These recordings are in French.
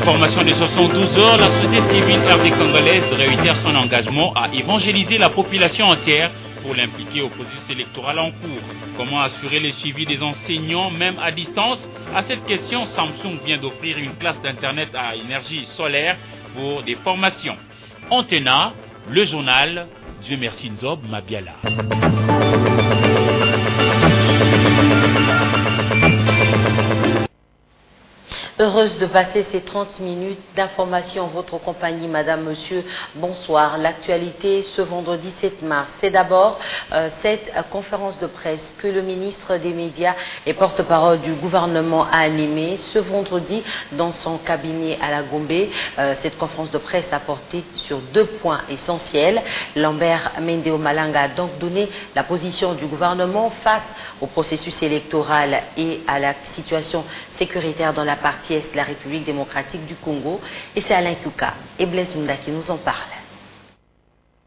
formation de 72 heures, la société civile RD congolaise réitère son engagement à évangéliser la population entière pour l'impliquer au processus électoral en cours. Comment assurer le suivi des enseignants, même à distance? À cette question, Samsung vient d'offrir une classe d'Internet à énergie solaire pour des formations. Antena, le journal, Dieu merci Nzob Mabiala. Heureuse de passer ces 30 minutes d'information en votre compagnie, madame, monsieur, bonsoir. L'actualité ce vendredi 7 mars, c'est d'abord cette conférence de presse que le ministre des Médias et porte-parole du gouvernement a animée ce vendredi dans son cabinet à la Gombe. Cette conférence de presse a porté sur deux points essentiels. Lambert Mende Malanga a donc donné la position du gouvernement face au processus électoral et à la situation sécuritaire dans la partie est de la République démocratique du Congo, et c'est Alain Kouka et Blaise Munda qui nous en parlent.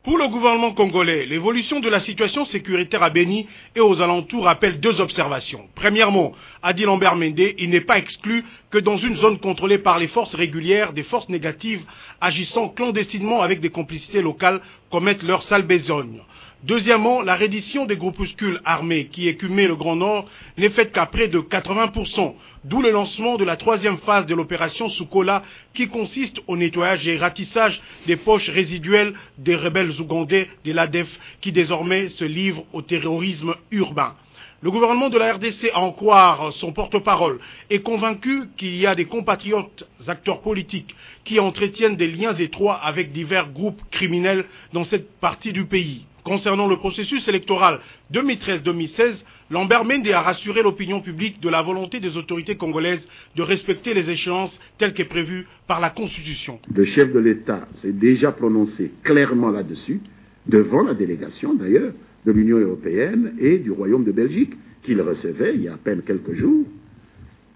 Pour le gouvernement congolais, l'évolution de la situation sécuritaire à Béni et aux alentours rappelle deux observations. Premièrement, a dit Lambert Mende, il n'est pas exclu que dans une zone contrôlée par les forces régulières, des forces négatives agissant clandestinement avec des complicités locales commettent leur sale besogne. Deuxièmement, la reddition des groupuscules armés qui écumaient le Grand Nord n'est faite qu'à près de 80%, d'où le lancement de la troisième phase de l'opération Soukola qui consiste au nettoyage et ratissage des poches résiduelles des rebelles ougandais de l'ADF qui désormais se livrent au terrorisme urbain. Le gouvernement de la RDC, à en croire son porte-parole, est convaincu qu'il y a des compatriotes acteurs politiques qui entretiennent des liens étroits avec divers groupes criminels dans cette partie du pays. Concernant le processus électoral 2013-2016, Lambert Mende a rassuré l'opinion publique de la volonté des autorités congolaises de respecter les échéances telles qu'est prévues par la Constitution. Le chef de l'État s'est déjà prononcé clairement là-dessus, devant la délégation d'ailleurs de l'Union européenne et du Royaume de Belgique, qu'il recevait il y a à peine quelques jours.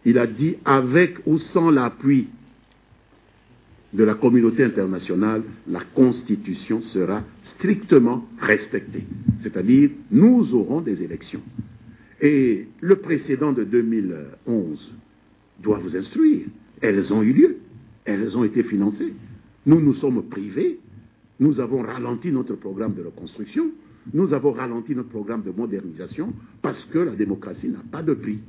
Il a dit avec ou sans l'appui de la communauté internationale, la Constitution sera strictement respectée. C'est-à-dire, nous aurons des élections. Et le précédent de 2011 doit vous instruire. Elles ont eu lieu. Elles ont été financées. Nous nous sommes privés. Nous avons ralenti notre programme de reconstruction. Nous avons ralenti notre programme de modernisation parce que la démocratie n'a pas de prix.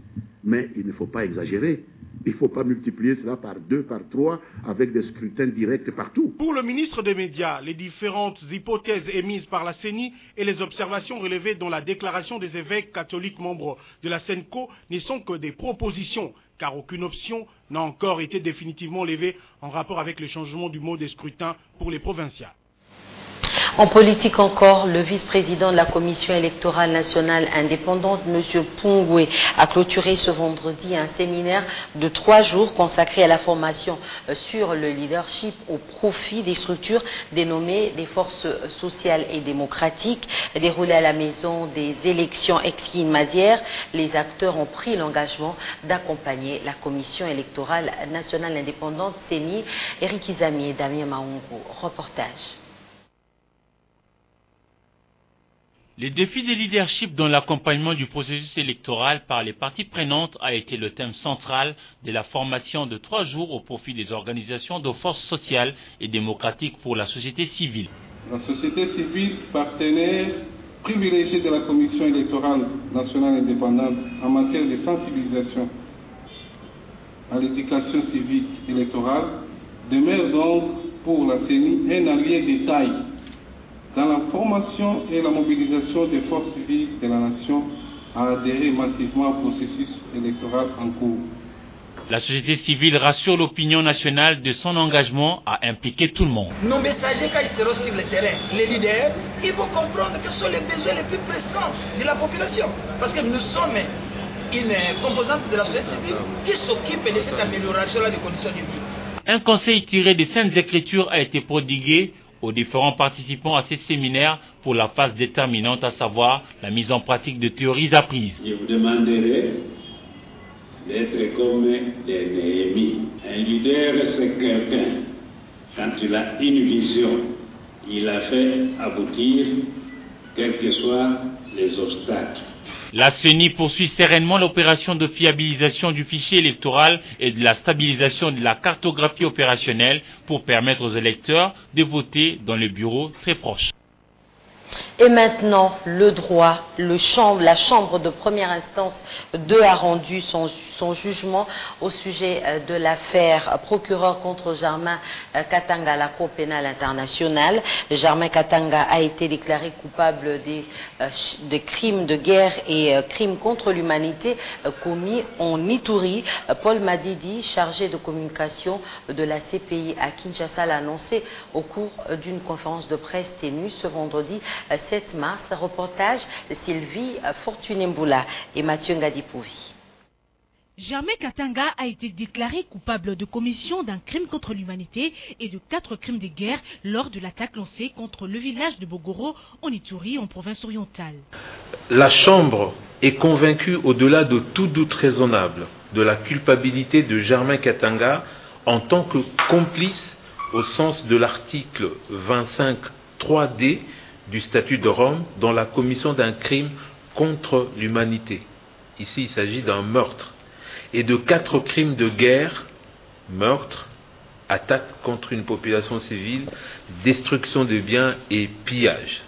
Mais il ne faut pas exagérer. Il ne faut pas multiplier cela par 2, par 3, avec des scrutins directs partout. Pour le ministre des Médias, les différentes hypothèses émises par la CENI et les observations relevées dans la déclaration des évêques catholiques membres de la SENCO ne sont que des propositions, car aucune option n'a encore été définitivement levée en rapport avec le changement du mode de scrutin pour les provinciales. En politique encore, le vice-président de la Commission électorale nationale indépendante, M. Pungwe, a clôturé ce vendredi un séminaire de 3 jours consacré à la formation sur le leadership au profit des structures dénommées des forces sociales et démocratiques. Déroulé à la maison des élections Exquine-Mazière, les acteurs ont pris l'engagement d'accompagner la Commission électorale nationale indépendante CENI. Eric Izami et Damien Maungo, reportage. Les défis de leadership dans l'accompagnement du processus électoral par les parties prenantes a été le thème central de la formation de 3 jours au profit des organisations de forces sociales et démocratiques pour la société civile. La société civile, partenaire privilégié de la Commission électorale nationale indépendante en matière de sensibilisation à l'éducation civique électorale, demeure donc pour la CENI un allié de taille dans la formation et la mobilisation des forces civiles de la nation à adhérer massivement au processus électoral en cours. La société civile rassure l'opinion nationale de son engagement à impliquer tout le monde. Nos messagers, quand ils seront sur le terrain, les leaders, ils vont comprendre quels sont les besoins les plus pressants de la population. Parce que nous sommes une composante de la société civile qui s'occupe de cette amélioration des conditions de vie. Un conseil tiré des Saintes Écritures a été prodigué aux différents participants à ces séminaires pour la phase déterminante, à savoir la mise en pratique de théories apprises. Je vous demanderai d'être comme des Néhémie. Un leader, c'est quelqu'un, quand il a une vision, il la fait aboutir, quels que soient les obstacles. La CENI poursuit sereinement l'opération de fiabilisation du fichier électoral et de la stabilisation de la cartographie opérationnelle pour permettre aux électeurs de voter dans les bureaux très proches. Et maintenant, le droit, la chambre de première instance 2 a rendu son jugement au sujet de l'affaire procureur contre Germain Katanga à la Cour pénale internationale. Germain Katanga a été déclaré coupable des crimes de guerre et crimes contre l'humanité commis en Ituri. Paul Madidi, chargé de communication de la CPI à Kinshasa, l'a annoncé au cours d'une conférence de presse tenue ce vendredi 7 mars, reportage de Sylvie Fortuné-Mboula et Mathieu Ngadipovi. Germain Katanga a été déclaré coupable de commission d'un crime contre l'humanité et de 4 crimes de guerre lors de l'attaque lancée contre le village de Bogoro en Ituri, en province orientale. La Chambre est convaincue au-delà de tout doute raisonnable de la culpabilité de Germain Katanga en tant que complice au sens de l'article 25 3D du statut de Rome dans la commission d'un crime contre l'humanité. Ici, il s'agit d'un meurtre. Et de 4 crimes de guerre, meurtre, attaque contre une population civile, destruction de biens et pillage.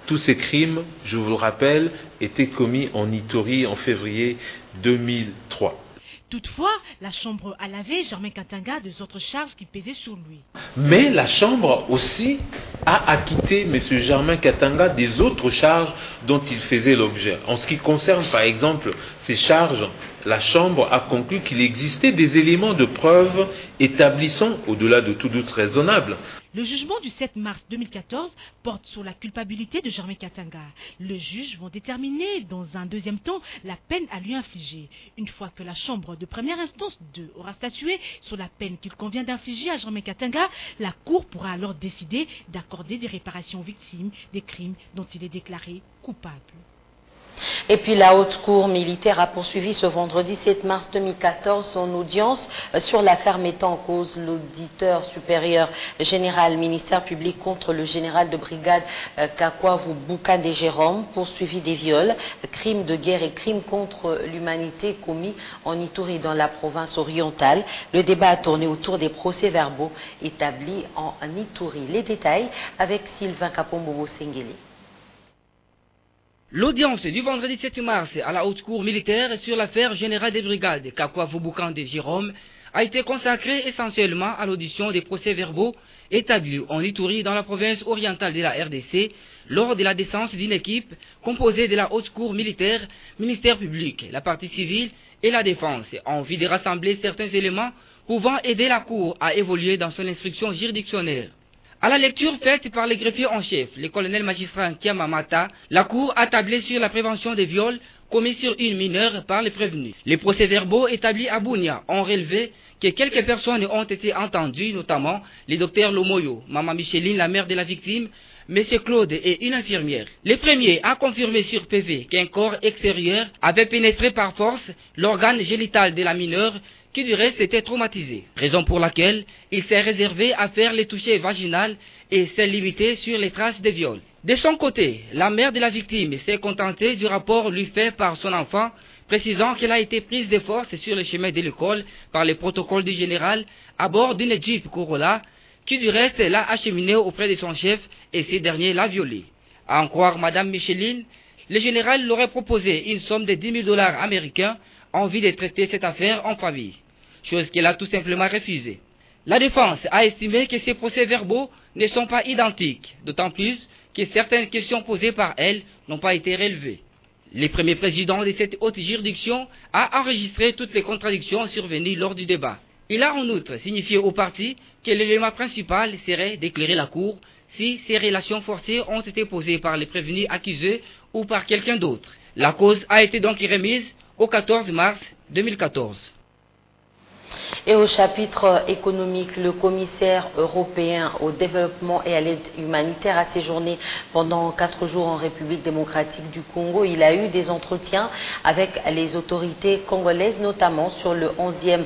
Tous ces crimes, je vous le rappelle, étaient commis en Ituri en février 2003. Toutefois, la Chambre a lavé Germain Katanga des autres charges qui pesaient sur lui. Mais la Chambre aussi a acquitté M. Germain Katanga des autres charges dont il faisait l'objet. En ce qui concerne par exemple ces charges, la Chambre a conclu qu'il existait des éléments de preuve établissant, au-delà de tout doute raisonnable. Le jugement du 7 mars 2014 porte sur la culpabilité de Germain Katanga. Le juge va déterminer dans un deuxième temps la peine à lui infliger. Une fois que la Chambre de première instance 2 aura statué sur la peine qu'il convient d'infliger à Germain Katanga, la Cour pourra alors décider d'accorder des réparations aux victimes des crimes dont il est déclaré coupable. Et puis la Haute Cour militaire a poursuivi ce vendredi 7 mars 2014 son audience sur l'affaire mettant en cause l'auditeur supérieur général ministère public contre le général de brigade Kakwavu Bukande Jérôme, poursuivi des viols, crimes de guerre et crimes contre l'humanité commis en Ituri dans la province orientale. Le débat a tourné autour des procès-verbaux établis en Ituri. Les détails avec Sylvain Kapombobo Sengeli. L'audience du vendredi 7 mars à la Haute Cour militaire sur l'affaire générale des brigades Kakwavu Bukande Jérôme a été consacrée essentiellement à l'audition des procès-verbaux établis en Ituri dans la province orientale de la RDC lors de la décence d'une équipe composée de la Haute Cour militaire, ministère public, la partie civile et la défense en vue de rassembler certains éléments pouvant aider la Cour à évoluer dans son instruction juridictionnelle. À la lecture faite par le greffier en chef, le colonel magistrat Nkiama Mata, la Cour a tablé sur la prévention des viols commis sur une mineure par les prévenus. Les procès-verbaux établis à Bunia ont relevé que quelques personnes ont été entendues, notamment les docteurs Lomoyo, Maman Micheline, la mère de la victime, M. Claude et une infirmière. Le premier a confirmé sur PV qu'un corps extérieur avait pénétré par force l'organe génital de la mineure qui du reste était traumatisé, raison pour laquelle il s'est réservé à faire les touchés vaginales et s'est limité sur les traces de viol. De son côté, la mère de la victime s'est contentée du rapport lui fait par son enfant, précisant qu'elle a été prise de force sur le chemin de l'école par les protocoles du général à bord d'une Jeep Corolla, qui du reste l'a acheminée auprès de son chef et ce dernier l'a violée. À en croire Madame Micheline, le général leur aurait proposé une somme de 10 000 $ américains en vue de traiter cette affaire en famille, chose qu'elle a tout simplement refusée. La défense a estimé que ces procès-verbaux ne sont pas identiques, d'autant plus que certaines questions posées par elle n'ont pas été relevées. Le premier président de cette haute juridiction a enregistré toutes les contradictions survenues lors du débat. Il a en outre signifié aux parties que l'élément principal serait d'éclairer la Cour si ces relations forcées ont été posées par les prévenus accusés ou par quelqu'un d'autre. La cause a été donc remise au 14 mars 2014. Et au chapitre économique, le commissaire européen au développement et à l'aide humanitaire a séjourné pendant 4 jours en République démocratique du Congo. Il a eu des entretiens avec les autorités congolaises, notamment sur le 11e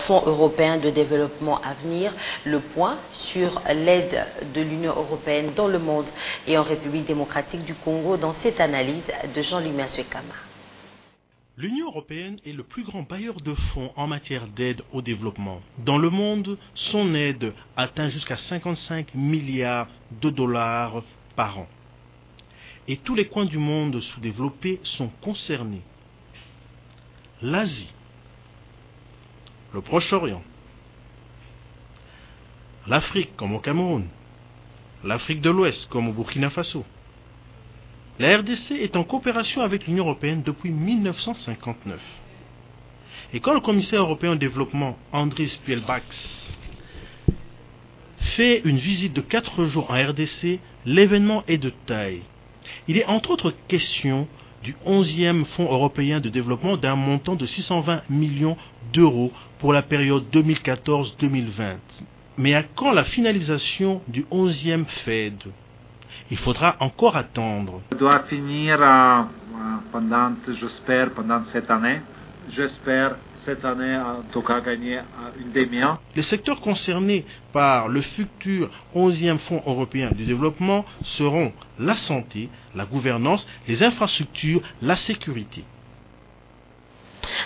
Fonds européen de développement à venir. Le point sur l'aide de l'Union européenne dans le monde et en République démocratique du Congo dans cette analyse de Jean-Louis Maswekama. L'Union européenne est le plus grand bailleur de fonds en matière d'aide au développement. Dans le monde, son aide atteint jusqu'à 55 milliards de dollars par an. Et tous les coins du monde sous-développé sont concernés. L'Asie, le Proche-Orient, l'Afrique comme au Cameroun, l'Afrique de l'Ouest comme au Burkina Faso. La RDC est en coopération avec l'Union européenne depuis 1959. Et quand le commissaire européen au développement, Andris Pielbags, fait une visite de 4 jours en RDC, l'événement est de taille. Il est entre autres question du 11e Fonds européen de développement d'un montant de 620 millions d'euros pour la période 2014-2020. Mais à quand la finalisation du 11e FED ? Il faudra encore attendre. Ça doit finir j'espère, pendant cette année. J'espère cette année, en tout cas, gagner une demi-heure. Les secteurs concernés par le futur 11e Fonds européen du développement seront la santé, la gouvernance, les infrastructures, la sécurité.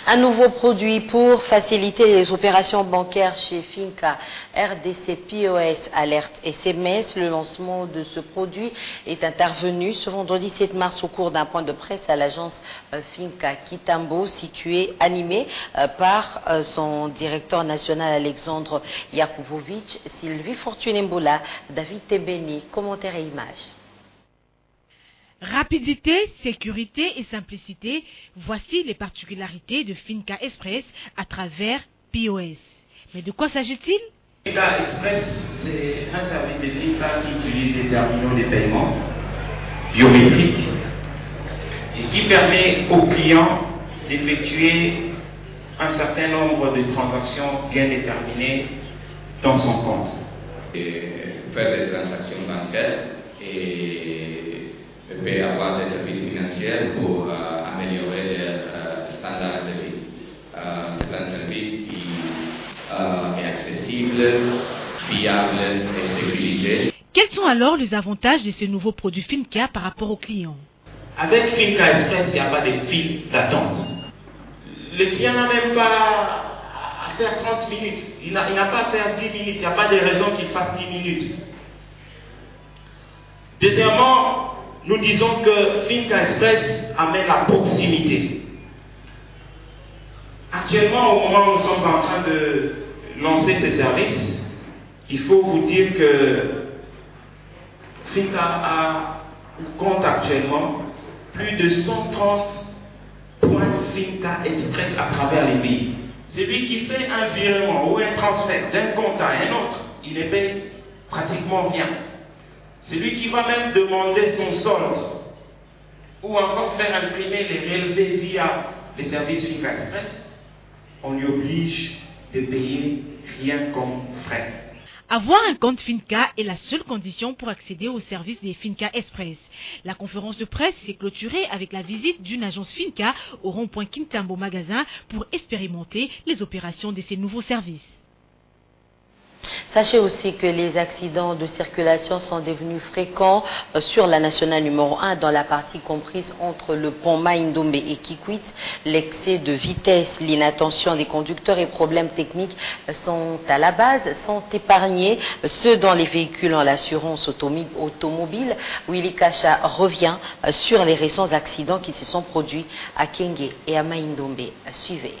Un nouveau produit pour faciliter les opérations bancaires chez Finca RDC POS Alert SMS. Le lancement de ce produit est intervenu ce vendredi 7 mars au cours d'un point de presse à l'agence Finca Kitambo, animé par son directeur national Alexandre Yakubovic, Sylvie Fortuné-Mboula, David Tebeni, commentaires et images. Rapidité, sécurité et simplicité, voici les particularités de Finca Express à travers POS. Mais de quoi s'agit-il? Finca Express, c'est un service de Finca qui utilise les terminaux de paiement biométriques et qui permet aux clients d'effectuer un certain nombre de transactions bien déterminées dans son compte. Et faire des transactions bancaires et peut avoir des services financiers pour améliorer les standards de vie. C'est un service qui est accessible, fiable et sécurisé. Quels sont alors les avantages de ce nouveau produit Finca par rapport aux clients? Avec Finca Express, il n'y a pas de file d'attente. Le client n'a même pas à faire 30 minutes. Il n'a pas à faire 10 minutes. Il n'y a pas de raison qu'il fasse 10 minutes. Deuxièmement, nous disons que Finca Express amène la proximité. Actuellement, au moment où nous sommes en train de lancer ces services, il faut vous dire que Finca compte actuellement plus de 130 points Finca Express à travers les pays. Celui qui fait un virement ou un transfert d'un compte à un autre, il ne paye pratiquement rien. Celui qui va même demander son solde ou encore faire imprimer les relevés via les services Finca Express, on lui oblige de payer rien comme frais. Avoir un compte Finca est la seule condition pour accéder aux services des Finca Express. La conférence de presse s'est clôturée avec la visite d'une agence Finca au rond-point Kintambo Magasin pour expérimenter les opérations de ces nouveaux services. Sachez aussi que les accidents de circulation sont devenus fréquents sur la nationale numéro 1 dans la partie comprise entre le pont Maïndombe et Kikwit. L'excès de vitesse, l'inattention des conducteurs et problèmes techniques sont à la base, sont épargnés. Ceux dans les véhicules en l'assurance automobile. Willy Kacha revient sur les récents accidents qui se sont produits à Kenge et à Maïndombe. Suivez.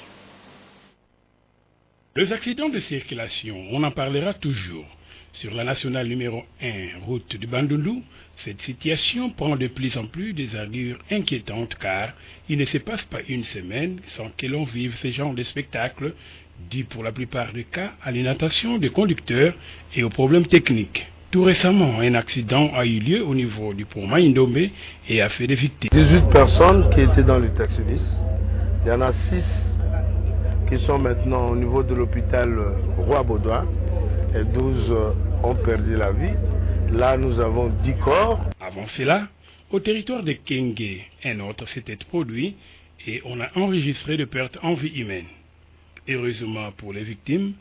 Les accidents de circulation, on en parlera toujours. Sur la nationale numéro 1, route du Bandundu, cette situation prend de plus en plus des allures inquiétantes car il ne se passe pas une semaine sans que l'on vive ce genre de spectacle, dû pour la plupart des cas à l'inattention des conducteurs et aux problèmes techniques. Tout récemment, un accident a eu lieu au niveau du pont Maïndombe et a fait des victimes. 18 personnes qui étaient dans le taxi-bus. Il y en a 6 qui sont maintenant au niveau de l'hôpital Roi-Baudouin et 12 ont perdu la vie. Là, nous avons 10 corps. Avant cela, au territoire de Kengue, un autre s'était produit et on a enregistré de pertes en vie humaine. Heureusement pour les victimes,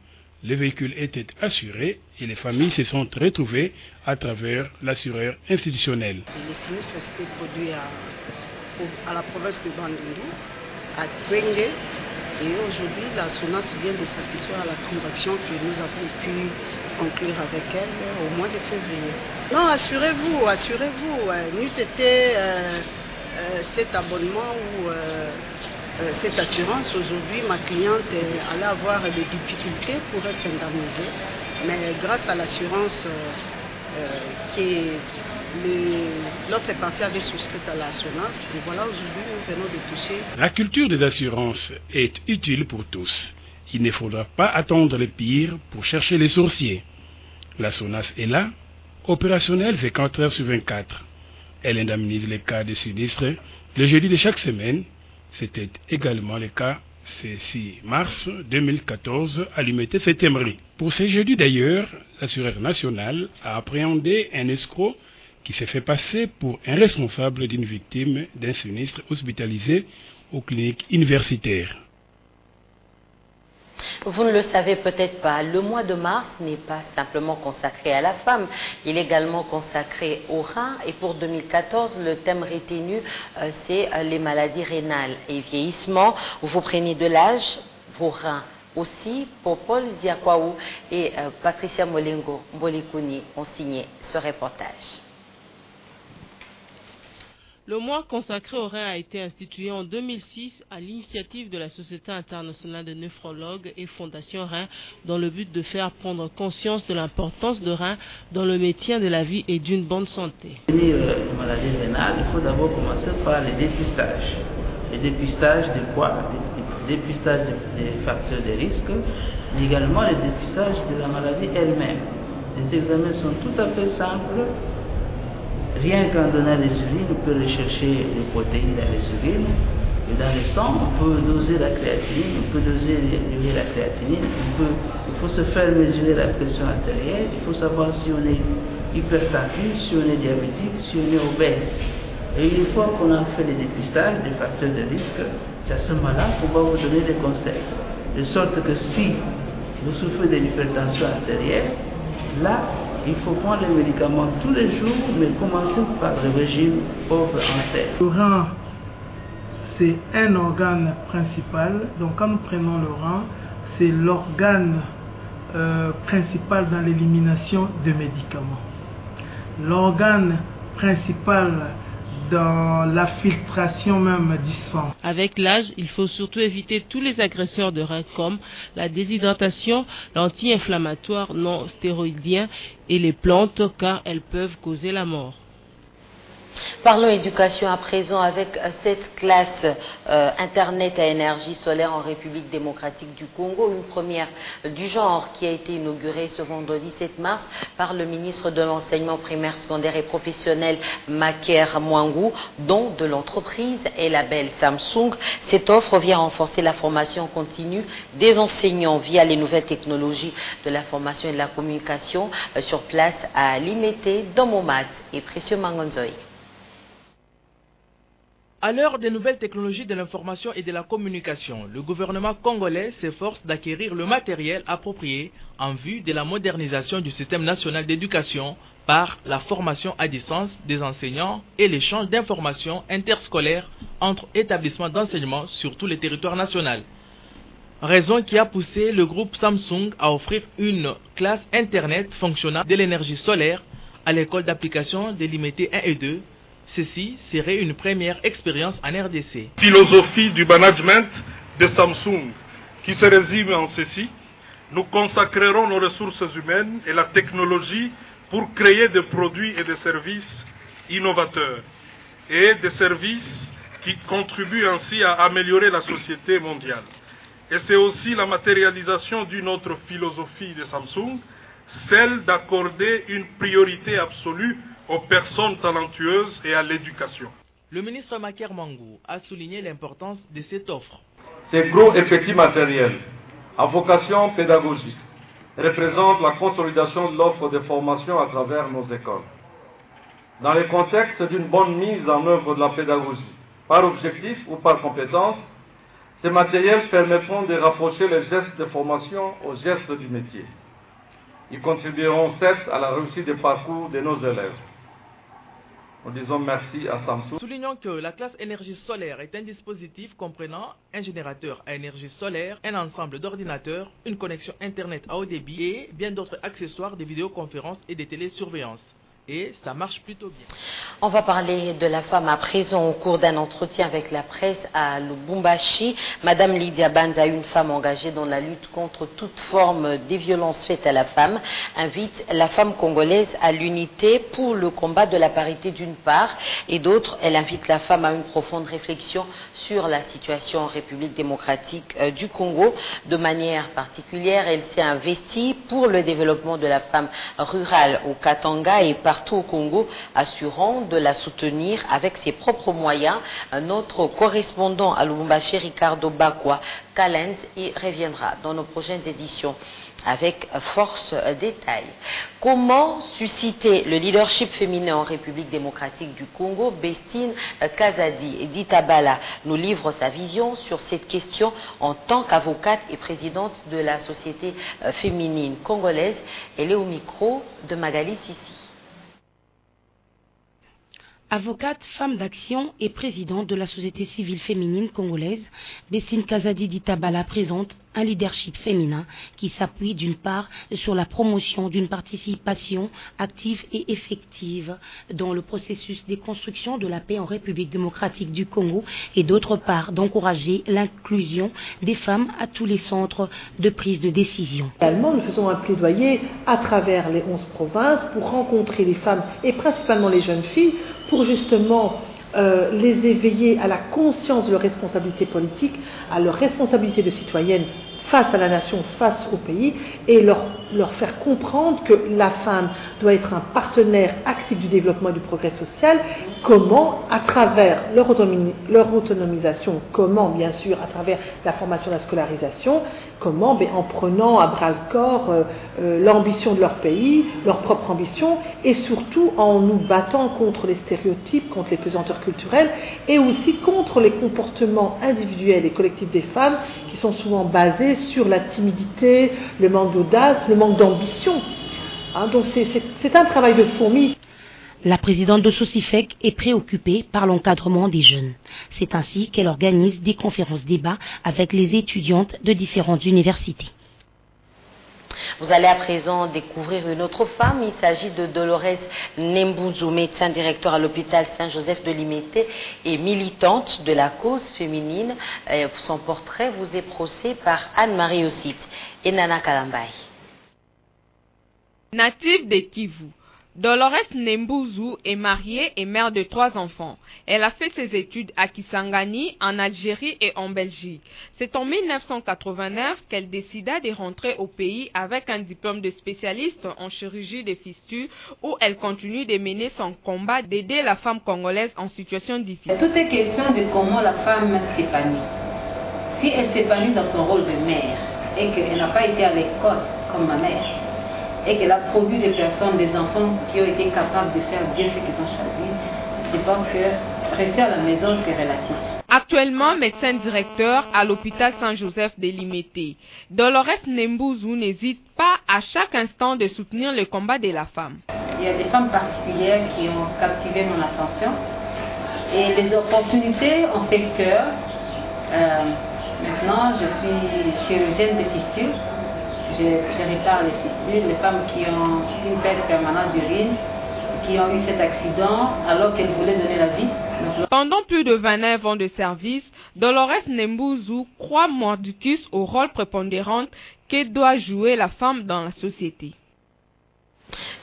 les véhicules étaient assurés et les familles se sont retrouvées à travers l'assureur institutionnel. Le sinistre s'était produit à la province de Bandundu, à Twenge, et aujourd'hui la SONAS vient de satisfaire à la transaction que nous avons pu conclure avec elle au mois de février. Non, assurez-vous, n'eût été cet abonnement ou cette assurance, aujourd'hui ma cliente allait avoir des difficultés pour être indemnisée, mais grâce à l'assurance qui l'autre partie avait souscrite à la SONAS, et voilà aujourd'hui nous venons de toucher. La culture des assurances est utile pour tous. Il ne faudra pas attendre le pire pour chercher les sourciers. La SONAS est là, opérationnelle 24 heures sur 24. Elle indemnise les cas de sinistre le jeudi de chaque semaine. C'était également le cas ce 6 mars 2014 à l'Umete-Septembre. Pour ce jeudi d'ailleurs, l'assureur national a appréhendé un escroc qui s'est fait passer pour un responsable d'une victime d'un sinistre hospitalisé aux cliniques universitaires. Vous ne le savez peut-être pas, le mois de mars n'est pas simplement consacré à la femme, il est également consacré aux reins et pour 2014, le thème retenu, c'est les maladies rénales et vieillissement. Vous prenez de l'âge, vos reins aussi. Pour Paul Ziakwaou et Patricia Molengo Mbolekuni ont signé ce reportage. Le mois consacré aux reins a été institué en 2006 à l'initiative de la Société internationale de néphrologues et Fondation Reins dans le but de faire prendre conscience de l'importance de reins dans le maintien de la vie et d'une bonne santé. Pour prévenir les maladies rénales, il faut d'abord commencer par le dépistage. Le dépistage de quoi? Le dépistage des facteurs de risque, mais également le dépistage de la maladie elle-même. Les examens sont tout à fait simples. Rien qu'en donnant les urines, on peut rechercher les protéines dans les urines. Et dans le sang, on peut doser la créatinine, on peut doser la créatinine, il faut se faire mesurer la pression artérielle, il faut savoir si on est hypertendu, si on est diabétique, si on est obèse. Et une fois qu'on a fait le dépistage des facteurs de risque, c'est à ce moment-là qu'on va vous donner des conseils. De sorte que si vous souffrez de l'hypertension artérielle, là, il faut prendre les médicaments tous les jours, mais commencer par le régime pauvre en sel. Le rein, c'est un organe principal. Donc quand nous prenons le rein, c'est l'organe principal dans l'élimination de médicaments. L'organe principal dans la filtration même du sang. Avec l'âge, il faut surtout éviter tous les agresseurs de reins comme la déshydratation, l'anti-inflammatoire non stéroïdien et les plantes car elles peuvent causer la mort. Parlons éducation à présent avec cette classe Internet à énergie solaire en République démocratique du Congo, une première du genre qui a été inaugurée ce vendredi 7 mars par le ministre de l'enseignement primaire, secondaire et professionnel Maker Mwangou, dont de l'entreprise et label Samsung. Cette offre vient renforcer la formation continue des enseignants via les nouvelles technologies de l'information et de la communication sur place à Limete, dans Momat et Précieux Mangonzoï. À l'heure des nouvelles technologies de l'information et de la communication, le gouvernement congolais s'efforce d'acquérir le matériel approprié en vue de la modernisation du système national d'éducation par la formation à distance des enseignants et l'échange d'informations interscolaires entre établissements d'enseignement sur tout le territoire national. Raison qui a poussé le groupe Samsung à offrir une classe Internet fonctionnant de l'énergie solaire à l'école d'application de Limete 1 et 2. Ceci serait une première expérience en RDC. Philosophie du management de Samsung qui se résume en ceci: nous consacrerons nos ressources humaines et la technologie pour créer des produits et des services innovateurs et des services qui contribuent ainsi à améliorer la société mondiale. Et c'est aussi la matérialisation d'une autre philosophie de Samsung, celle d'accorder une priorité absolue aux personnes talentueuses et à l'éducation. Le ministre Maker Mwangou a souligné l'importance de cette offre. Ces gros et petits matériels, à vocation pédagogique, représentent la consolidation de l'offre de formation à travers nos écoles. Dans le contexte d'une bonne mise en œuvre de la pédagogie, par objectif ou par compétence, ces matériels permettront de rapprocher les gestes de formation aux gestes du métier. Ils contribueront certes à la réussite des parcours de nos élèves. Nous disons merci à Samsung. Soulignons que la classe énergie solaire est un dispositif comprenant un générateur à énergie solaire, un ensemble d'ordinateurs, une connexion Internet à haut débit et bien d'autres accessoires de vidéoconférences et de télésurveillance. Et ça marche plutôt bien. On va parler de la femme à présent au cours d'un entretien avec la presse à Lubumbashi. Madame Lydia Banza, une femme engagée dans la lutte contre toute forme de violence faite à la femme, invite la femme congolaise à l'unité pour le combat de la parité d'une part et d'autre. Elle invite la femme à une profonde réflexion sur la situation en République démocratique du Congo. De manière particulière, elle s'est investie pour le développement de la femme rurale au Katanga et partout au Congo, assurant de la soutenir avec ses propres moyens. Notre correspondant à Lubumbashi, Ricardo Bakwa Kalens, y reviendra dans nos prochaines éditions avec force détail. Comment susciter le leadership féminin en République démocratique du Congo? Bestine Kazadi Ditabala nous livre sa vision sur cette question en tant qu'avocate et présidente de la société féminine congolaise. Elle est au micro de Magali Sissi. Avocate, femme d'action et présidente de la société civile féminine congolaise, Bestine Kazadi Ditabala présente un leadership féminin qui s'appuie d'une part sur la promotion d'une participation active et effective dans le processus de construction de la paix en République démocratique du Congo et d'autre part d'encourager l'inclusion des femmes à tous les centres de prise de décision. Également, nous faisons un plaidoyer à travers les 11 provinces pour rencontrer les femmes et principalement les jeunes filles pour justement les éveiller à la conscience de leur responsabilité politique, à leur responsabilité de citoyenne face à la nation, face au pays, et leur faire comprendre que la femme doit être un partenaire actif du développement et du progrès social. Comment, à travers leur autonomisation, comment, bien sûr, à travers la formation, la scolarisation, comment, en prenant à bras-le-corps l'ambition de leur pays, leur propre ambition, et surtout en nous battant contre les stéréotypes, contre les pesanteurs culturelles, et aussi contre les comportements individuels et collectifs des femmes qui sont souvent basés sur la timidité, le manque d'audace, le manque d'ambition. Donc c'est un travail de fourmi. La présidente de Socifec est préoccupée par l'encadrement des jeunes. C'est ainsi qu'elle organise des conférences-débats avec les étudiantes de différentes universités. Vous allez à présent découvrir une autre femme. Il s'agit de Dolores Nembuzu, médecin directeur à l'hôpital Saint-Joseph de Limete et militante de la cause féminine. Son portrait vous est brossé par Anne-Marie Ossit et Nana Kalambay. Native de Kivu, Dolores Nembuzu est mariée et mère de 3 enfants. Elle a fait ses études à Kisangani, en Algérie et en Belgique. C'est en 1989 qu'elle décida de rentrer au pays avec un diplôme de spécialiste en chirurgie des fistules où elle continue de mener son combat d'aider la femme congolaise en situation difficile. Tout est question de comment la femme s'épanouit. Si elle s'épanouit dans son rôle de mère et qu'elle n'a pas été à l'école comme ma mère, et qu'elle a produit des personnes, des enfants qui ont été capables de faire bien ce qu'ils ont choisi, je pense que rester à la maison, c'est relatif. Actuellement médecin directeur à l'hôpital Saint-Joseph de Limete, Dolores Nembuzu n'hésite pas à chaque instant de soutenir le combat de la femme. Il y a des femmes particulières qui ont captivé mon attention et les opportunités ont fait que maintenant je suis chirurgienne des fistules. Je répare les fistules, les femmes qui ont une perte permanente d'urine, qui ont eu cet accident alors qu'elles voulaient donner la vie. Pendant plus de 29 ans de service, Dolores Nembuzu croit mordicus au rôle prépondérant que doit jouer la femme dans la société.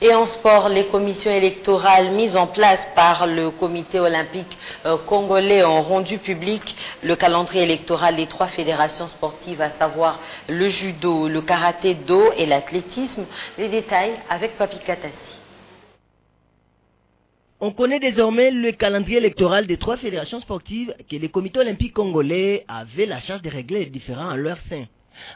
Et en sport, les commissions électorales mises en place par le comité olympique congolais ont rendu public le calendrier électoral des 3 fédérations sportives, à savoir le judo, le karaté-do et l'athlétisme. Les détails avec Papi Katassi. On connaît désormais le calendrier électoral des 3 fédérations sportives que le comité olympique congolais avait la charge de régler les différends en leur sein.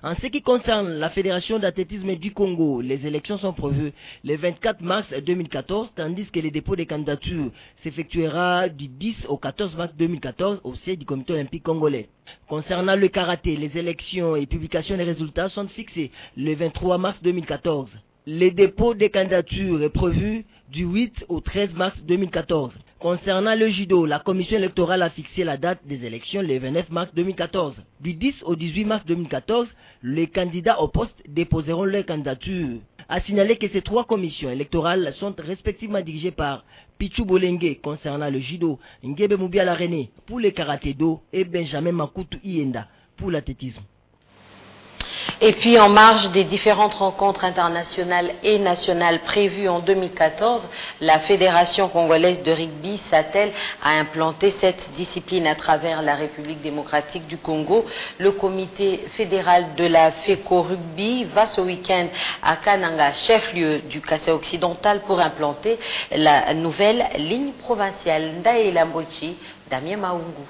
En ce qui concerne la Fédération d'athlétisme du Congo, les élections sont prévues le 24 mars 2014, tandis que le dépôt des candidatures s'effectuera du 10 au 14 mars 2014 au siège du comité olympique congolais. Concernant le karaté, les élections et publications des résultats sont fixées le 23 mars 2014. Le dépôt des candidatures est prévu du 8 au 13 mars 2014. Concernant le judo, la commission électorale a fixé la date des élections le 29 mars 2014. Du 10 au 18 mars 2014, les candidats au poste déposeront leur candidature. A signaler que ces 3 commissions électorales sont respectivement dirigées par Pichu Bolenge concernant le judo, Ngebe Moubiala René pour le karaté-do et Benjamin Makutu Ienda pour l'athlétisme. Et puis en marge des différentes rencontres internationales et nationales prévues en 2014, la Fédération congolaise de rugby s'attelle à implanter cette discipline à travers la République démocratique du Congo. Le comité fédéral de la FECO Rugby va ce week-end à Kananga, chef-lieu du Kassai occidental, pour implanter la nouvelle ligne provinciale. Ndaye Lambochi, Damien Maungu.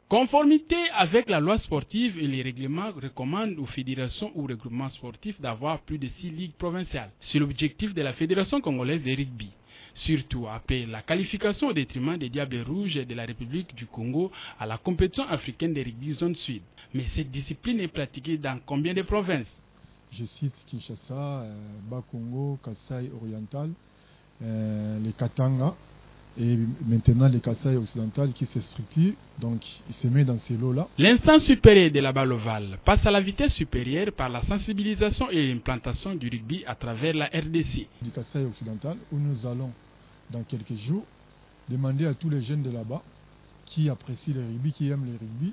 Conformité avec la loi sportive et les règlements recommandent aux fédérations ou regroupements sportifs d'avoir plus de 6 ligues provinciales. C'est l'objectif de la Fédération congolaise de rugby. Surtout après la qualification au détriment des Diables Rouges de la République du Congo à la compétition africaine de rugby zone sud. Mais cette discipline est pratiquée dans combien de provinces? Je cite Kinshasa, Bas-Congo, Kassai oriental, les Katanga. Et maintenant les Kassai occidental qui se structurent, donc il se met dans ces lots-là. L'instance supérieure de la balle ovale passe à la vitesse supérieure par la sensibilisation et l'implantation du rugby à travers la RDC. Du Kassai occidental, où nous allons dans quelques jours demander à tous les jeunes de là-bas qui apprécient le rugby, qui aiment le rugby,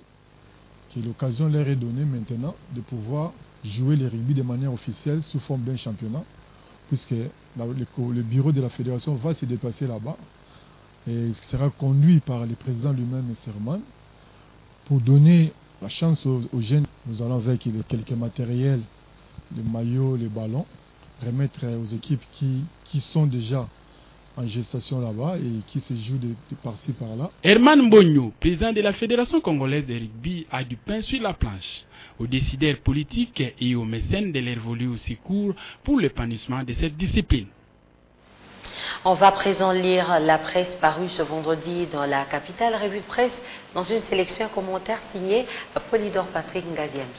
que l'occasion leur est donnée maintenant de pouvoir jouer le rugby de manière officielle sous forme d'un championnat, puisque le bureau de la fédération va se déplacer là-bas. Et il sera conduit par le président lui-même, Serman, pour donner la chance aux jeunes. Nous allons avec quelques matériels, les maillots, les ballons, remettre aux équipes qui sont déjà en gestation là-bas et qui se jouent de par-ci par-là. Herman Mbonyo, président de la Fédération congolaise de rugby, a du pain sur la planche. Aux décideurs politiques et aux mécènes de leur voler au secours pour l'épanouissement de cette discipline. On va à présent lire la presse parue ce vendredi dans la capitale, revue de presse, dans une sélection commentaire signée Polydor Patrick Ngaziami.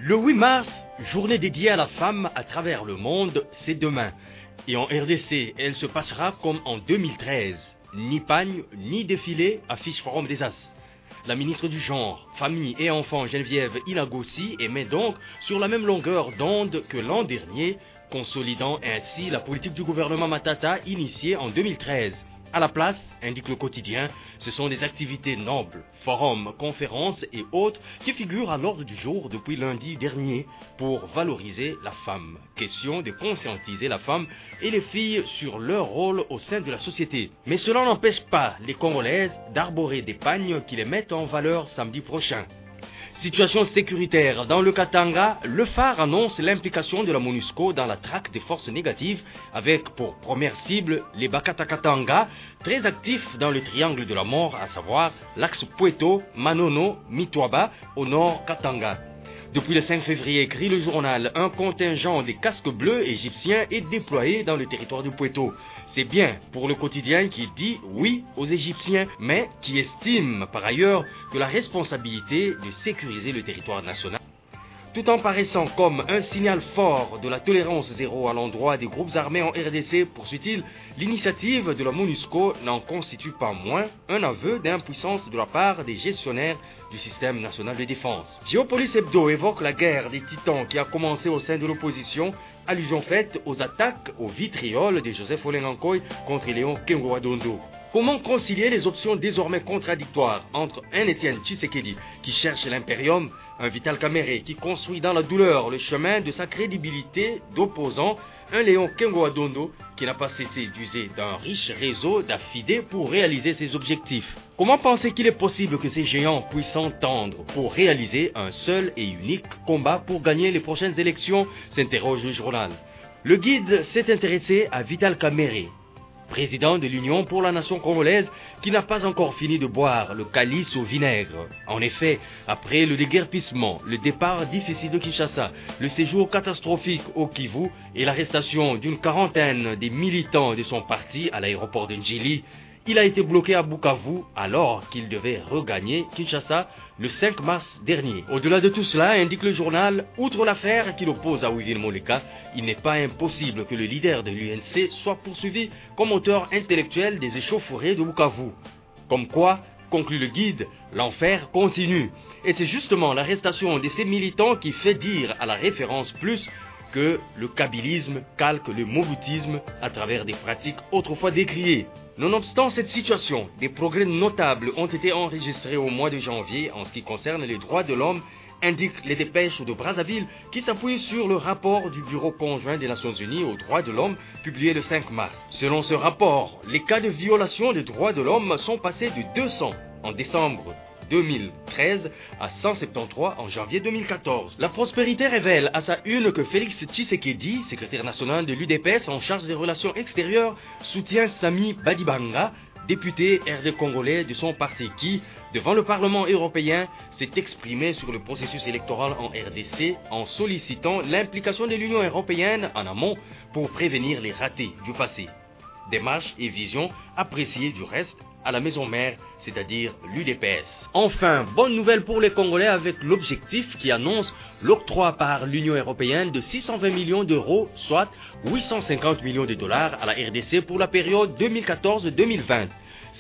Le 8 mars, journée dédiée à la femme à travers le monde, c'est demain. Et en RDC, elle se passera comme en 2013. Ni pagne, ni défilé, affiche Forum des As. La ministre du Genre, Famille et Enfants Geneviève Ilagossi émet donc sur la même longueur d'onde que l'an dernier, consolidant ainsi la politique du gouvernement Matata initiée en 2013. À la place, indique le quotidien, ce sont des activités nobles, forums, conférences et autres qui figurent à l'ordre du jour depuis lundi dernier pour valoriser la femme. Question de conscientiser la femme et les filles sur leur rôle au sein de la société. Mais cela n'empêche pas les Congolaises d'arborer des pagnes qui les mettent en valeur samedi prochain. Situation sécuritaire. Dans le Katanga, le phare annonce l'implication de la MONUSCO dans la traque des forces négatives avec pour première cible les Bakata-Katanga, très actifs dans le triangle de la mort, à savoir l'axe Pweto, Manono, Mitwaba au nord Katanga. Depuis le 5 février, écrit le journal, un contingent des casques bleus égyptiens est déployé dans le territoire du Pweto. C'est bien pour le quotidien qui dit oui aux Égyptiens, mais qui estime par ailleurs que la responsabilité de sécuriser le territoire national, tout en paraissant comme un signal fort de la tolérance zéro à l'endroit des groupes armés en RDC, poursuit-il, l'initiative de la MONUSCO n'en constitue pas moins un aveu d'impuissance de la part des gestionnaires du système national de défense. Géopolis Hebdo évoque la guerre des titans qui a commencé au sein de l'opposition, allusion faite aux attaques au vitriol de Joseph Olengankoy contre Léon Kengo-Adondo. Comment concilier les options désormais contradictoires entre un Étienne Tshisekedi qui cherche l'impérium, un Vital Kamerhe qui construit dans la douleur le chemin de sa crédibilité d'opposant, un Léon Kengo-Adondo qui n'a pas cessé d'user d'un riche réseau d'affidés pour réaliser ses objectifs. Comment penser qu'il est possible que ces géants puissent s'entendre pour réaliser un seul et unique combat pour gagner les prochaines élections, s'interroge le journal. Le guide s'est intéressé à Vital Kamerhe, président de l'Union pour la nation congolaise, qui n'a pas encore fini de boire le calice au vinaigre. En effet, après le déguerpissement, le départ difficile de Kinshasa, le séjour catastrophique au Kivu et l'arrestation d'une quarantaine des militants de son parti à l'aéroport de Njili, il a été bloqué à Bukavu alors qu'il devait regagner Kinshasa le 5 mars dernier. Au-delà de tout cela, indique le journal, outre l'affaire qui l'oppose à Willy Moleka, il n'est pas impossible que le leader de l'UNC soit poursuivi comme auteur intellectuel des échauffourées de Bukavu. Comme quoi, conclut le guide, l'enfer continue. Et c'est justement l'arrestation de ces militants qui fait dire à la référence plus que le kabylisme calque le mobutisme à travers des pratiques autrefois décriées. Nonobstant cette situation, des progrès notables ont été enregistrés au mois de janvier en ce qui concerne les droits de l'homme, indiquent les dépêches de Brazzaville qui s'appuient sur le rapport du Bureau conjoint des Nations Unies aux droits de l'homme publié le 5 mars. Selon ce rapport, les cas de violation des droits de l'homme sont passés de 200 en décembre 2013 à 173 en janvier 2014. La Prospérité révèle à sa une que Félix Tshisekedi, secrétaire national de l'UDPS en charge des relations extérieures, soutient Sami Badibanga, député RD congolais de son parti qui, devant le Parlement européen, s'est exprimé sur le processus électoral en RDC en sollicitant l'implication de l'Union européenne en amont pour prévenir les ratés du passé. Démarche et vision appréciées du reste à la maison mère, c'est-à-dire l'UDPS. Enfin, bonne nouvelle pour les Congolais avec l'objectif qui annonce l'octroi par l'Union européenne de 620 millions d'euros, soit 850 millions de dollars à la RDC pour la période 2014-2020.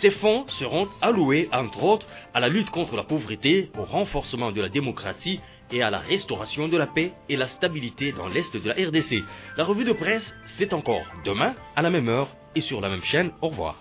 Ces fonds seront alloués, entre autres, à la lutte contre la pauvreté, au renforcement de la démocratie et à la restauration de la paix et la stabilité dans l'est de la RDC. La revue de presse, c'est encore demain, à la même heure et sur la même chaîne. Au revoir.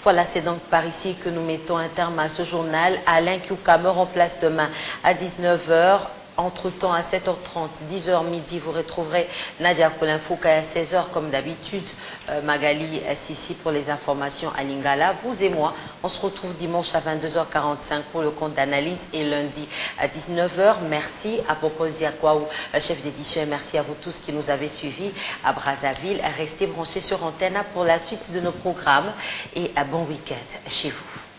Voilà, c'est donc par ici que nous mettons un terme à ce journal. Alain Kiouka me remplace demain à 19h. Entre-temps, à 7h30, 10h midi, vous retrouverez Nadia Kolinfouka à 16h comme d'habitude. Magali Sissi pour les informations à Lingala. Vous et moi, on se retrouve dimanche à 22h45 pour le compte d'analyse et lundi à 19h. Merci à Popol Diakwaou, chef d'édition, et merci à vous tous qui nous avez suivis à Brazzaville. Restez branchés sur Antenne pour la suite de nos programmes et un bon week-end chez vous.